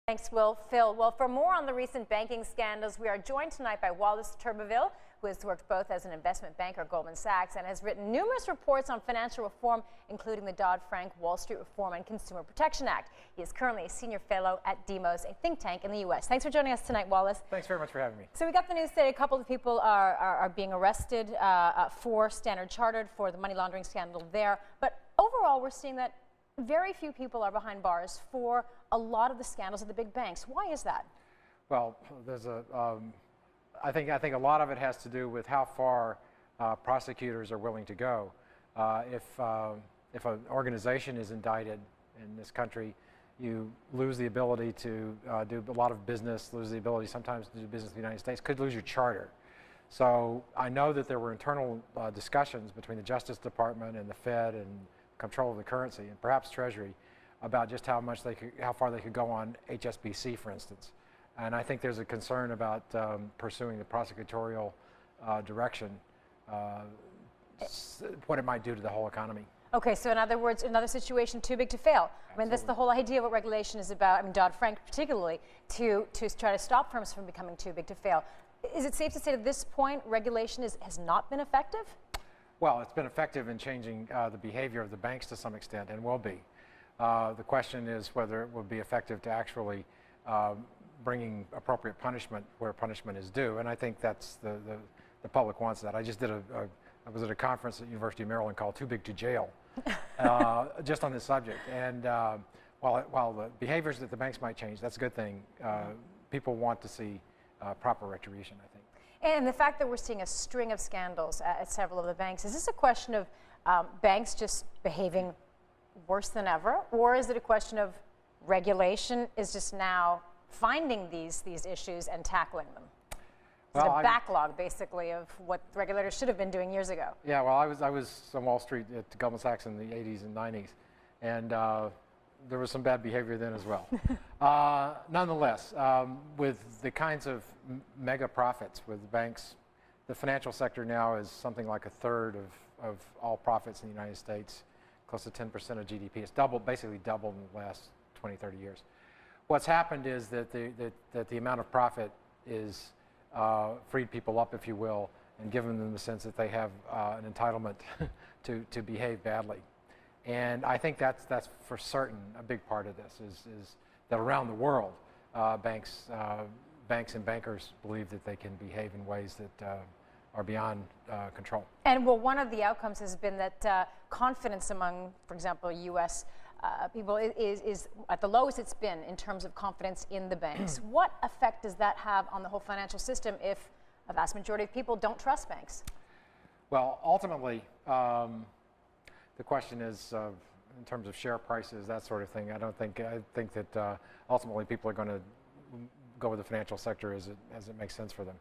Thanks, Phil. Well, for more on the recent banking scandals, we are joined tonight by Wallace Turbeville, who has worked both as an investment banker at Goldman Sachs and has written numerous reports on financial reform, including the Dodd-Frank Wall Street Reform and Consumer Protection Act. He is currently a senior fellow at Demos, a think tank in the U.S. Thanks for joining us tonight, Wallace. Thanks very much for having me. So we got the news that a couple of people are being arrested for Standard Chartered for the money laundering scandal there. But overall, we're seeing that very few people are behind bars for a lot of the scandals at the big banks. Why is that? Well, there's I think a lot of it has to do with how far prosecutors are willing to go. If an organization is indicted in this country, you lose the ability to do a lot of business, lose the ability sometimes to do business in the United States, could lose your charter. So I know that there were internal discussions between the Justice Department and the Fed and control of the currency and perhaps Treasury about just how far they could go on HSBC, for instance. And I think there's a concern about pursuing the prosecutorial direction, what it might do to the whole economy. Okay, so in other words, another situation too big to fail. I mean, that's the whole idea of what regulation is about. I mean, Dodd-Frank particularly, to try to stop firms from becoming too big to fail. Is it safe to say that at this point regulation has not been effective? Well, it's been effective in changing the behavior of the banks to some extent, and will be. The question is whether it will be effective to actually bringing appropriate punishment where punishment is due, and I think that's the public wants that. I just did I was at a conference at University of Maryland called "Too Big to Jail," just on this subject. And while the behaviors that the banks might change, that's a good thing. People want to see proper retribution, I think. And the fact that we're seeing a string of scandals at several of the banks, is this a question of banks just behaving worse than ever? Or is it a question of regulation is just now finding these issues and tackling them? Is it a backlog, basically, of what regulators should have been doing years ago? Yeah, well, I was on Wall Street at Goldman Sachs in the 80s and 90s, and there was some bad behavior then as well. Nonetheless, with the kinds of mega profits with banks, the financial sector now is something like a third of all profits in the United States, close to 10% of GDP. It's basically doubled in the last 20, 30 years. What's happened is that the amount of profit is freed people up, if you will, and given them the sense that they have an entitlement to behave badly. And I think that's for certain a big part of this is that around the world, banks and bankers believe that they can behave in ways that are beyond control. And well, one of the outcomes has been that confidence among, for example, U.S. People is at the lowest it's been in terms of confidence in the banks. What effect does that have on the whole financial system if a vast majority of people don't trust banks? Well, ultimately, the question is, in terms of share prices, that sort of thing. I think that ultimately people are going to go with the financial sector as it makes sense for them.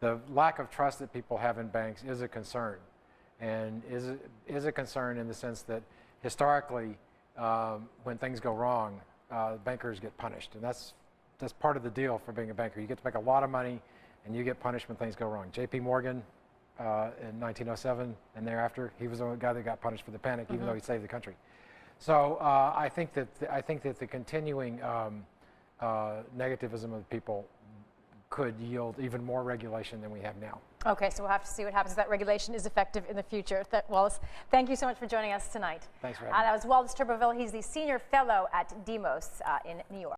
The lack of trust that people have in banks is a concern, and is a concern in the sense that historically, when things go wrong, bankers get punished, and that's part of the deal for being a banker. You get to make a lot of money, and you get punished when things go wrong. J.P. Morgan. In 1907 and thereafter, he was the guy that got punished for the panic, even though he saved the country. So I think that the continuing negativism of people could yield even more regulation than we have now. Okay, so we'll have to see what happens if that regulation is effective in the future. Wallace, thank you so much for joining us tonight. Thanks for having me. That was Wallace Turbeville. He's the senior fellow at Demos in New York.